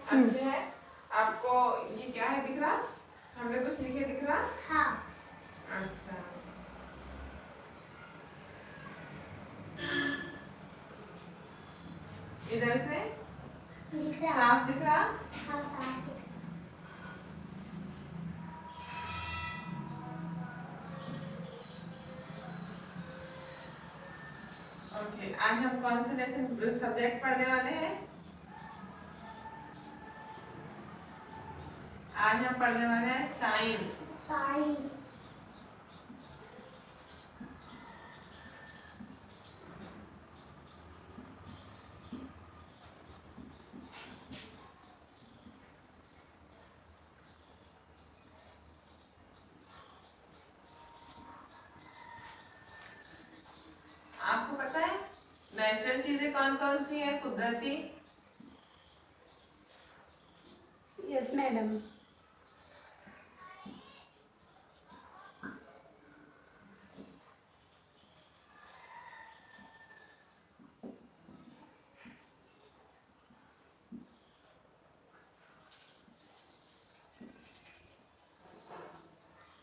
अच्छे हैं। आपको ये क्या है दिख रहा? हमने कुछ लिखे दिख रहा? हाँ। अच्छा, इधर से दिख रहा? साफ दिख रहा? हाँ, साफ दिख ओके, आज हम कौन से लेसन सब्जेक्ट पढ़ने वाले हैं? आज हम पढ़ने वाले हैं साइंस। साइंस। आपको पता है नेचुरल चीजें कौन कौन सी है, कुदरती? Yes madam.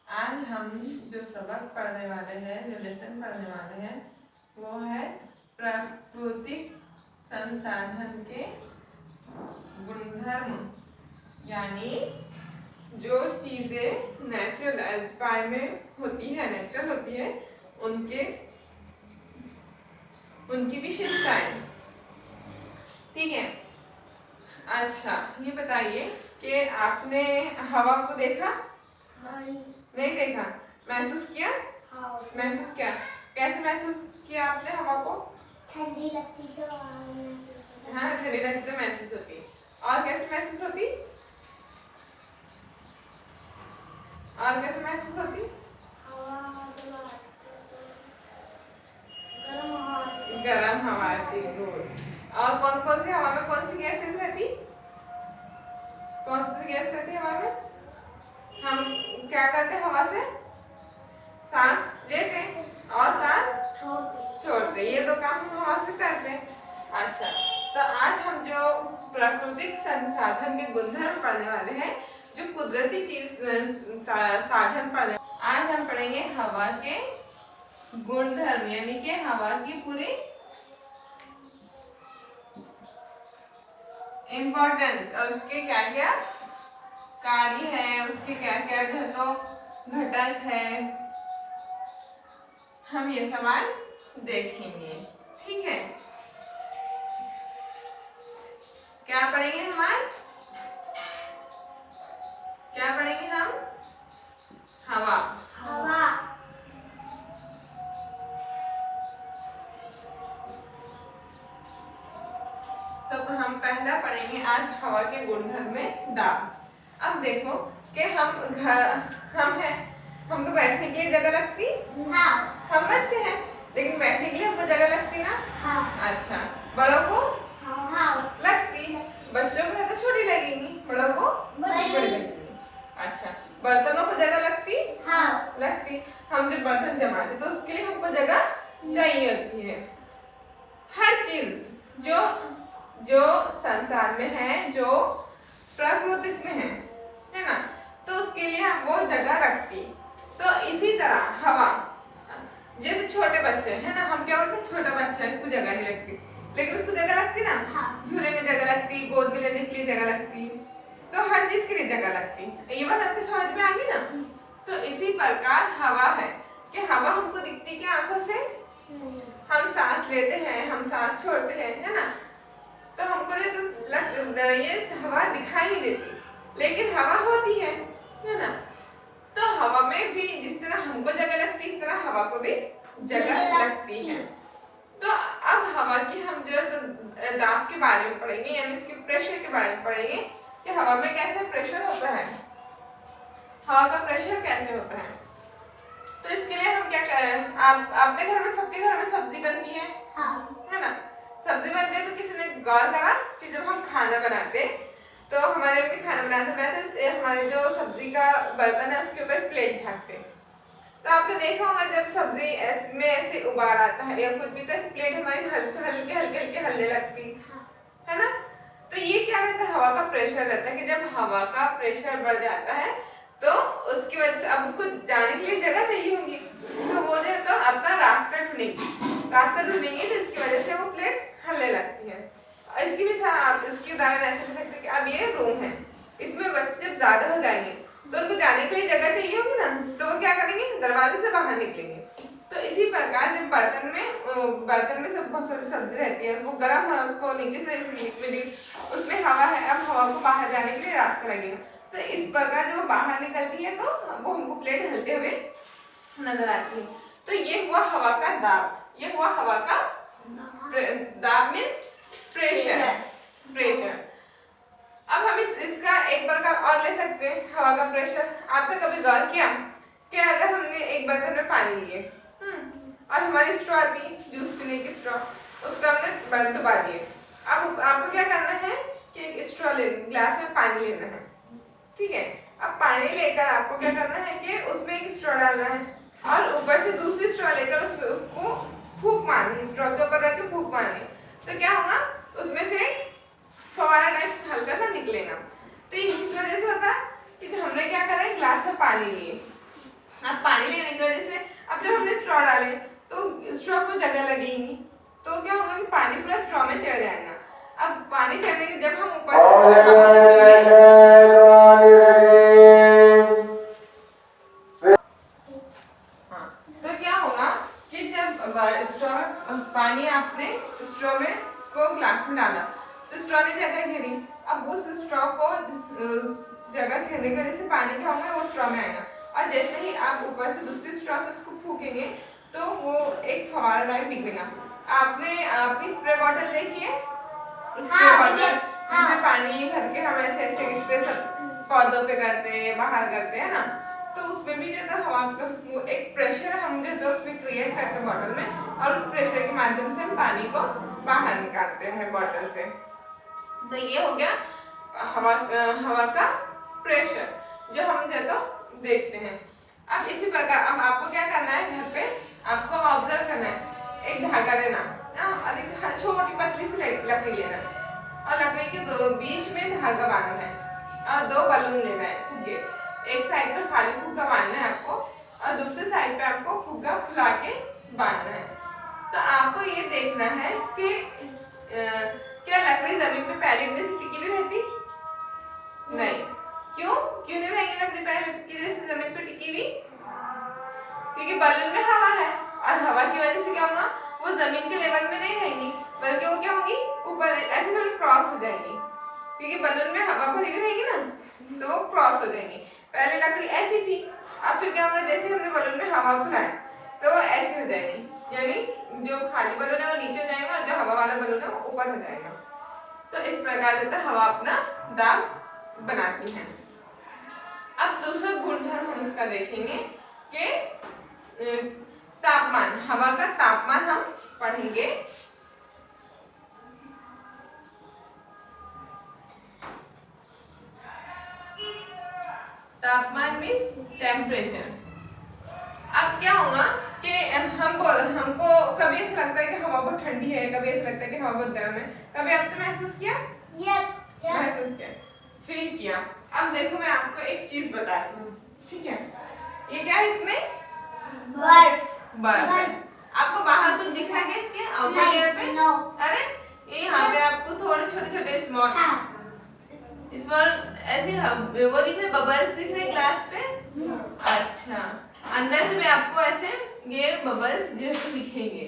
आज हम जो सबक पढ़ने वाले हैं, जो लेसन पढ़ने वाले हैं, वो है प्राकृतिक संसाधन के गुणधर्म। यानी जो चीजें नेचुरल उपाय में होती है, नेचुरल होती है, उनकी विशेषताएं। ठीक है। अच्छा, ये बताइए कि आपने हवा को देखा? नहीं देखा? महसूस किया? हाँ। महसूस किया? कैसे महसूस किया आपने हवा को? ठंडी लगती तो हाँ, ठंडी लगती तो महसूस होती। और कैसे महसूस होती? और कैसे महसूस होती? गरम हवा आती। गुड। और कौन कौन सी हवा में कौन सी गैसेस रहती? कौन सी गैस रहती हवा में? हम क्या करते हवा से? सांस लेते और सांस छोड़ते। ये दो काम हम हवा से करते हैं। अच्छा, तो आज हम जो प्राकृतिक संसाधन के गुणधर्म पढ़ने वाले हैं, जो कुदरती चीज साधन पढ़ने, आज हम पढ़ेंगे हवा के गुणधर्म, यानी कि हवा की पूरी इम्पोर्टेंस और उसके क्या क्या कार्य है, उसके क्या क्या घटक है, हम ये सवाल देखेंगे। ठीक है। क्या पढ़ेंगे हम आज? क्या पढ़ेंगे हम? हवा। हवा। तो हम पहला पढ़ेंगे आज हवा के गुणधर्म में दाब। अब देखो कि हम हैं, हमको बैठने के लिए जगह लगती? हाँ। हम बच्चे हैं, लेकिन बैठने के लिए हमको जगह लगती ना? हाँ। अच्छा, बड़ों को? हाँ। लगती। बच्चों को तो छोटी लगेगी, बड़ों को बड़ी लगेगी। अच्छा, बर्तनों को जगह लगती? हाँ। लगती। हम जब बर्तन जमाते तो उसके लिए हमको जगह चाहिए होती है। हर चीज जो संसार में है, जो प्राकृतिक में है ना, तो उसके लिए वो जगह रखती। तो इसी तरह हवा, जैसे छोटे बच्चे है ना, हम क्या बोलते हैं, छोटा बच्चा है, इसको जगह नहीं लगती, लेकिन उसको जगह लगती ना? हाँ। झूले में जगह लगती, गोद में लेने के लिए जगह लगती, तो हर चीज के लिए जगह लगती। ये बात आपके समझ में आ गई ना? तो इसी प्रकार हवा है कि हवा हमको दिखती क्या आंखों से? हम सांस लेते हैं, हम सांस छोड़ते हैं, है ना? तो हमको ये हवा दिखाई नहीं देती, लेकिन हवा होती है ना? तो हवा में भी जिस तरह हमको जगह लगती है, इस तरह हवा को भी जगह लगती है। तो अब हवा की हम जो दाब के बारे में पढ़ेंगे, यानी इसके प्रेशर के बारे में पढ़ेंगे कि हवा में कैसे प्रेशर होता है, हवा का प्रेशर कैसे होता है। तो इसके लिए हम क्या करें, आपके घर में, सबके घर में सब्जी बनती है? हाँ। है ना? सब्जी बनती है तो किसी ने गौर करा कि जब हम खाना बनाते, तो हमारे अपने खाना बनाते हमारे जो सब्जी का बर्तन है उसके ऊपर प्लेट झाँकते। तो आपने देखा होगा जब सब्जी में ऐसे उबाल आता है या कुछ भी, तो ऐसे प्लेट हमारी हल्के हल्के हल्के हल्के हलने लगती है ना? तो ये क्या रहता है, हवा का प्रेशर रहता है कि जब हवा का प्रेशर बढ़ जाता है तो उसकी वजह से अब उसको जाने के लिए जगह चाहिए होगी, तो वो जो है तो अपना रास्ता ढूंढेंगे तो इसकी वजह से वो प्लेट हिलने लगती है। और इसकी भी आप इसकी उदाहरण ऐसे ले सकते हैं कि अब ये रूम है, इसमें बच्चे जब ज्यादा हो जाएंगे तो उनको जाने के लिए जगह चाहिए होगी ना, तो वो क्या करेंगे, दरवाजे से बाहर निकलेंगे। तो इसी प्रकार जब बर्तन में सब बहुत सारी सब्जी रहती है, वो गर्म है, उसको नीचे से लिक्विड उसमें हवा है, अब हवा को बाहर जाने के लिए रास्ता लगेगा। तो इस प्रकार जब वो बाहर निकलती है तो वो हमको प्लेट हिलते हुए नजर आती है। तो ये हुआ हवा का दाब, ये हुआ हवा का दाब मीन्स प्रेशर। अब हम इसका एक प्रकार और ले सकते हैं, हवा का प्रेशर। आपने कभी गौर किया कि अगर हमने एक बर्तन में पानी लिए और हमारी स्ट्रॉ थी जूस पीने की स्ट्रॉ, उसको हमने डुबा दिए। अब आपको क्या करना है कि एक स्ट्रॉ ग्लास में पानी लेना है, ठीक है। अब पानी लेकर आपको क्या करना है कि उसमें एक स्ट्रॉ डालना है और ऊपर से दूसरी स्ट्रॉ लेकर उसको फूंक मारनी है, स्ट्रॉ के ऊपर रख के फूंक मारनी। तो क्या होगा, उसमें से फवारा टाइप हल्का सा निकलेगा। तो इस वजह से होता है कि हमने क्या करा है, ग्लास में पानी लिए। अब पानी लेने की वजह से अब जब हमने स्ट्रॉ डाले तो स्ट्रॉ को जगह लगेगी, तो क्या होगा कि पानी पूरा स्ट्रॉ में चढ़ जाएगा। अब पानी चढ़ने के जब हम ऊपर तो क्या होगा कि जब स्ट्रॉ पानी आपने स्ट्रॉ में को ग्लास में डाला तो स्ट्रॉ ने जगह घेरी। अब उस स्ट्रॉ को जगह घेरने की वजह से पानी क्या होगा, वो स्ट्रॉ में आएगा। और जैसे ही आप ऊपर से दूसरी स्ट्रॉ से उसको फूकेंगे तो वो एक फवारा टाइप निकलेगा। आपने अपनी स्प्रे बॉटल देखी है, स्प्रे बॉटल जिसमें पानी भर के हम ऐसे ऐसे स्प्रे सब पौधों पे करते हैं, बाहर करते हैं ना, तो उसमें भी जो है हवा का वो एक प्रेशर हम जो है उसमें क्रिएट करते हैं बॉटल में, और उस प्रेशर के माध्यम से हम पानी को बाहर निकालते हैं बॉटल से। तो ये हो गया हवा का प्रेशर जो हम जो तो देखते हैं। अब इसी प्रकार अब आपको क्या करना है, घर पे आपको ऑब्जर्व करना है, एक धागा लेना और एक छोटी पतली सी लकड़ी लेना और लकड़ी के बीच में धागा बांधना है और 2 बलून लेना है फुग्गे। एक साइड पे खाली फुग्गा बांधना है आपको और दूसरे साइड पे आपको फुग्गा फुला के बांधना है। तो आपको ये देखना है कि क्या लकड़ी जमीन पे पहले की जैसे टिकी भी रहती? नहीं। क्यों नहीं रहेगी लकड़ी पहले की जैसे जमीन पे टिकी हुई? क्योंकि बलून में हवा है और हवा की वजह से क्या होगा, वो जमीन के लेवल में नहीं रहेंगी बल्कि वो क्या होगी, ऊपर ऐसे थोड़ी क्रॉस हो जाएगी। क्योंकि बलून में हवा भरी हुई रहेगी ना, तो वो क्रॉस हो जाएंगी। पहले लकड़ी ऐसी थी, अब फिर क्या होगा, जैसे हमने बलून में हवा भराई तो वो ऐसी हो जाएगी, यानी जो खाली बलून है वो नीचे हो जाएगा और जो हवा वाला बलून है वो ऊपर हो जाएगा। तो इस प्रकार से हवा अपना दाब बनाती है। अब दूसरा गुणधर्म हम इसका देखेंगे कि तापमान, हवा का तापमान हम पढ़ेंगे। तापमान मीन्स टेम्परेचर। अब क्या होगा कि हमको कभी ऐसा लगता है कि हवा बहुत ठंडी है, कभी ऐसा लगता है कि हवा बहुत गर्म है। कभी आपने महसूस किया? यस महसूस किया, फील किया। अब देखो मैं आपको एक चीज बताती हूँ, ठीक है। ये क्या है, इसमें बर्फ है। आपको बाहर कुछ दिख रहा है क्या इसके आउटर लेयर पे? नो। अरे ये यहाँ पे आपको थोड़े छोटे छोटे स्मॉल ऐसे वो दिख रहे, बबल्स दिख रहे ग्लास पे? अच्छा, अंदर से भी आपको ऐसे ये बबल्स जैसे दिखेंगे।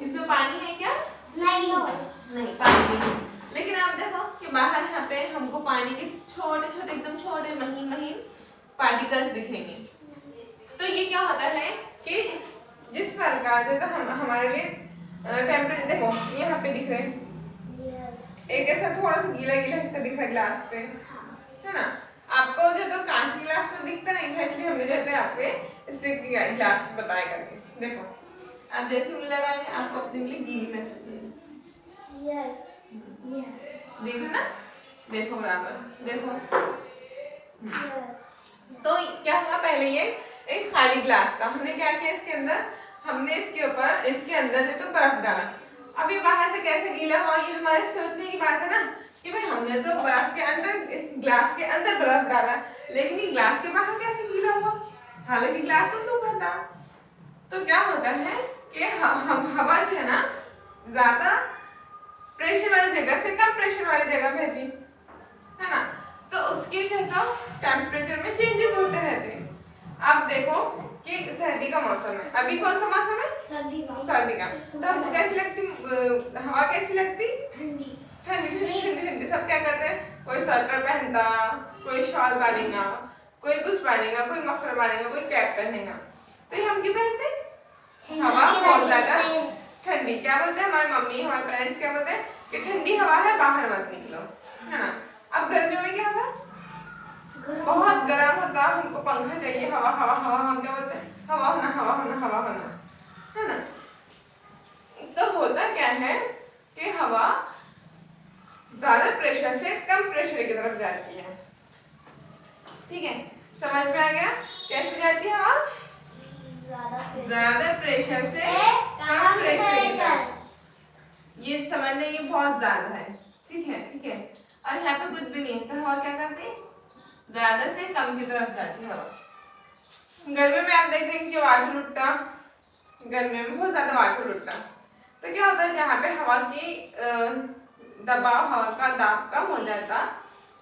इसमें पानी है क्या? नहीं पानी नहीं। लेकिन आप देखो कि बाहर यहाँ पे हमको पानी के छोटे छोटे एकदम छोटे महीन महीन पार्टिकल्स दिखेंगे। तो ये क्या होता है कि जिस प्रकार से तो हम हमारे लिए टेम्परेचर देखो यहाँ पे दिख रहे हैं, एक ऐसा थोड़ा सा गीला गीला हिस्सा दिख रहा है ग्लास पे, है ना। आपको जो तो कांच की ग्लास में दिखता नहीं था, इसलिए हमने जो है आपके स्ट्रिक्ट ग्लास बताया करके। देखो आप जैसे उंगली लगाएंगे आपको अपनी उंगली गीली महसूस होगी। यस देखो ना, देखो बराबर देखो। यस तो क्या होगा, पहले ये एक खाली ग्लास था, हमने क्या किया इसके अंदर, हमने इसके अंदर जो तो बर्फ डाला। अब ये बाहर से कैसे गीला हुआ, ये हमारे सोचने की बात है ना कि भाई हमने तो बर्फ के अंदर, ग्लास के अंदर बर्फ डाला, लेकिन ये ग्लास के बाहर कैसे गीला हुआ, हालांकि ग्लास तो सूखा था। तो क्या होता है कि हम हवा जो है ना ज्यादा प्रेशर वाली जगह से कम प्रेशर वाली जगह बहती है ना, तो उसके जो है तो टेम्परेचर में चेंजेस होते रहते हैं। आप देखो कि सर्दी का मौसम है, अभी कौन सा मौसम है? सर्दी का। तो हमको कैसी लगती हवा, कैसी लगती? ठंडी ठंडी ठंडी ठंडी ठंडी। सब क्या करते हैं, कोई स्वेटर पहनता, कोई शॉल बांधेगा, कोई कुछ बांधेगा, कोई मफलर बांधेगा, कोई कैप पहनेगा। तो ये हम क्यों पहनते हैं? हवा बहुत ज्यादा ठंडी, क्या बोलते हैं हमारी मम्मी, हमारे पेरेंट्स क्या बोलते हैं कि ठंडी हवा है, बाहर मत निकलो, है ना। अब गर्मियों में क्या होता है, बहुत गर्म होता है, हमको पंखा चाहिए, हवा हवा हवा, हम क्या बोलते हैं हवा होना हवा होना हवा होना, है ना। तो होता क्या है कि हवा ज्यादा प्रेशर से कम प्रेशर की तरफ जाती है, ठीक है। समझ में आ गया कैसे जाती है हवा? ज्यादा प्रेशर से कम प्रेशर की तरफ, ये समझने ये बहुत ज्यादा है, ठीक है ठीक है। और यहाँ पे कुछ भी नहीं है, तो हवा क्या करती है? ज्यादा से कम की तरफ जाती है हवा। गर्मी में आप देखते हैं कि वाटर उठता, गर्मी में बहुत ज्यादा वाटर उठता, तो क्या होता है जहाँ पे हवा की दबाव, हवा का दाब कम हो जाता,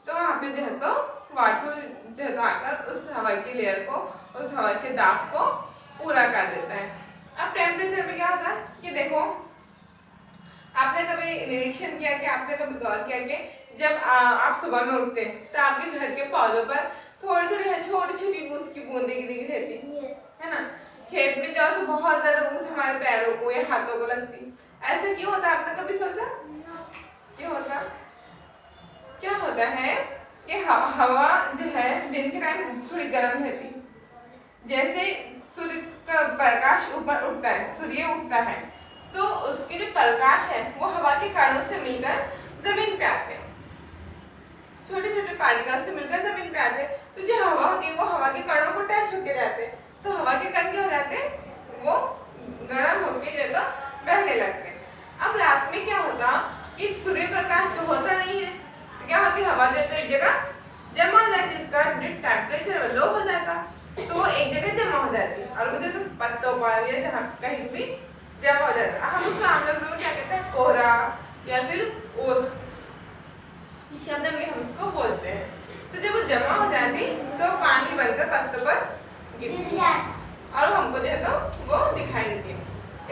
तो वहाँ पे जो है तो वाटर जो है आकर उस हवा की लेयर को, उस हवा के दाब को पूरा कर देता है। अब टेम्परेचर में क्या होता है कि देखो, आपने कभी निरीक्षण किया कि आपने कभी गौर किया कि जब आप सुबह में उठते हैं तो आपके घर के पौधों पर थोड़ी थोड़ी छोटी छोटी ऊस की बूंदे गिरी रहती है ना। खेत में जाओ तो बहुत ज्यादा ऊस हमारे पैरों को या हाथों को लगती, ऐसा क्यों होता है? आपने कभी सोचा क्यों होता? क्या होता है कि हवा जो है दिन के टाइम थोड़ी गर्म रहती, जैसे सूर्य का प्रकाश ऊपर उठता है, सूर्य उठता है, तो उसके जो प्रकाश है वो हवा के कणों से मिलकर जमीन पे आते हैं, छोटे छोटे पार्टिकल से मिलकर जमीन पे आते हैं। तो जो हवा होती है वो हवा के कणों को टच होके रहते हैं, तो हवा के कण क्या हो जाते हैं, वो गर्म होके जो तो बहने लगते हैं। अब रात में क्या होता कि सूर्य प्रकाश तो होता नहीं है, तो क्या होती है हवा जैसे एक जगह जमा हो जाती है, उसका टेम्परेचर लो हो जाता, तो वो एक जगह जमा हो जाती है और वो जो पत्तों पर या जहाँ कहीं भी जमा हो जाता है। हम उसको आम लोग क्या कहते हैं, कोहरा या फिर ओस शब्द में हम इसको बोलते हैं। तो जब वो जमा हो जाती तो पानी बनकर पत्तों पर गिरती और हमको जो है तो वो दिखाई देती है।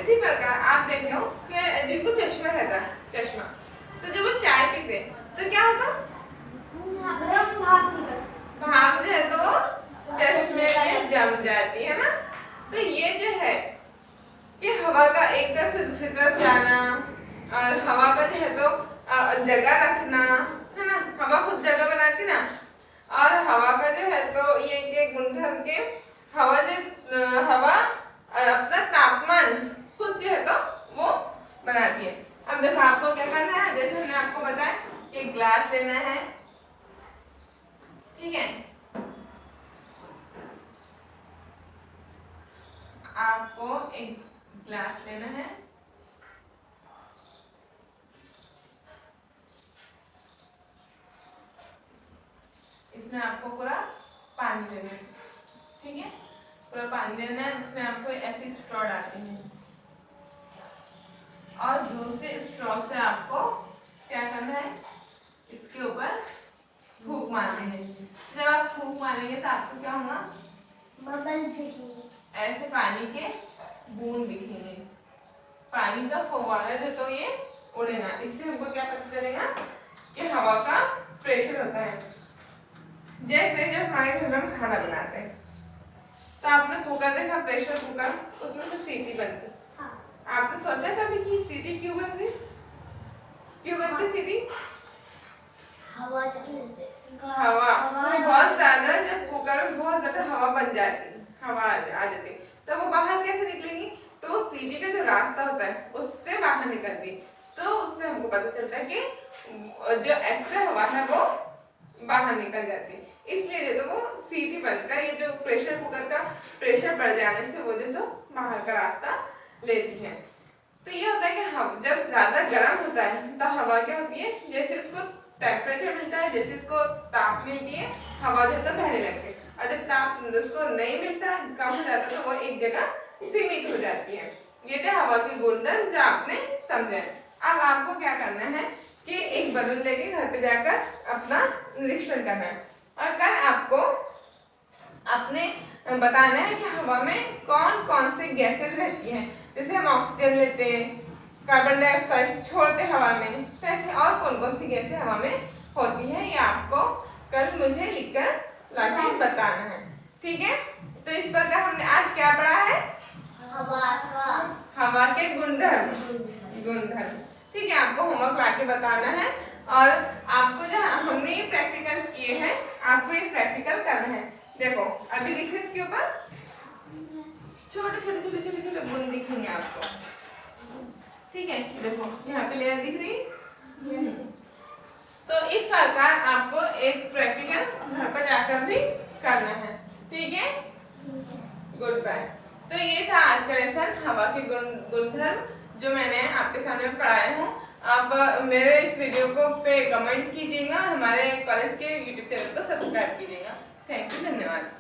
इसी प्रकार आप देखो कि जिनको चश्मा रहता है, चश्मा, तो जब वो चाय पीते तो क्या होता, भाप जो है तो चश्मे में जम जाती है ना। तो ये जो है कि हवा का एक तरफ से दूसरी तरफ जाना और हवा का जो है तो जगह रखना, है ना, हवा खुद जगह बनाती ना, और हवा का जो है तो ये गुणधर्म के हवा अपना तापमान खुद जो है तो वो बनाती है। अब देखो आपको क्या करना है, जैसे हमने आपको बताया कि ग्लास लेना है, ठीक है, आपको एक ग्लास लेना है, इसमें आपको पूरा पानी लेना है, ठीक है, पूरा पानी लेना है। इसमें आपको ऐसी स्ट्रॉ डालनी है और दूसरे स्ट्रॉ से आपको क्या करना है, इसके ऊपर फूंक मारनी है। जब आप फूंक मारेंगे तो आपको क्या होगा, बबल दिखेंगे, ऐसे पानी के बूंद दिखेंगे, पानी का फव्वारा जो तो ये उड़ेगा। इससे हमको क्या पता चलेगा कि हवा का प्रेशर होता है। जैसे जब हमारे घर में हम खाना बनाते हैं तो आपने कुकर देखा, प्रेशर कुकर, उसमें से सीटी बनती, आपने सोचा कभी कि सीटी क्यों बन रही, क्यों बनती सीटी? हवा बहुत ज्यादा, जब कुकर में बहुत ज्यादा हवा बन जाती, हवा आ जाती, तो वो बाहर कैसे निकलेंगी, तो वो सीटी का जो रास्ता होता है उससे बाहर निकलती, तो उससे हमको पता चलता है कि जो एक्स्ट्रा हवा है वो बाहर निकल जाती है। इसलिए जो तो वो सीटी बनकर ये जो प्रेशर कुकर का प्रेशर बढ़ जाने से वो जो तो बाहर का रास्ता लेती है। तो ये होता है कि हम जब ज्यादा गर्म होता है तो हवा क्या होती है, जैसे उसको टेम्परेचर मिलता है, जैसे इसको ताप मिलती है हवा जो है तो बहने लगती है, और जब ताप उसको नहीं मिलता, कम हो जाता है तो वो एक जगह सीमित हो जाती है। ये थे हवा के गुणधर्म जो आपने समझे। अब आपको क्या करना है कि एक बलून लेके घर पे जाकर अपना निरीक्षण करना है, और कल आपको अपने बताना है कि हवा में कौन कौन से गैसेस रहती हैं। जैसे हम ऑक्सीजन लेते हैं, कार्बन डाइऑक्साइड छोड़ते हवा में, तो ऐसे और कौन कौन सी गैसें हवा में होती हैं, ये आपको कल मुझे लिखकर लाके बताना है, ठीक है। तो इस प्रकार हमने आज क्या पढ़ा है, हवा के गुणधर्म, ठीक है। आपको होमवर्क लाके बताना है, और आपको जो हमने ये प्रैक्टिकल किए हैं, आपको ये प्रैक्टिकल करना है। देखो अभी दिख रहे इसके ऊपर छोटे छोटे छोटे छोटे छोटे बूंद दिखेंगे आपको, ठीक है। देखो यहाँ पे लेयर दिख रही। तो इस प्रकार आपको एक प्रैक्टिकल घर पर जाकर भी करना है, ठीक है। Goodbye. तो ये था आज का लेसन, हवा के गुणधर्म, जो मैंने आपके सामने पढ़ाया हूँ। आप मेरे इस वीडियो को पे कमेंट कीजिएगा, हमारे कॉलेज के यूट्यूब चैनल को सब्सक्राइब कीजिएगा। थैंक यू, धन्यवाद।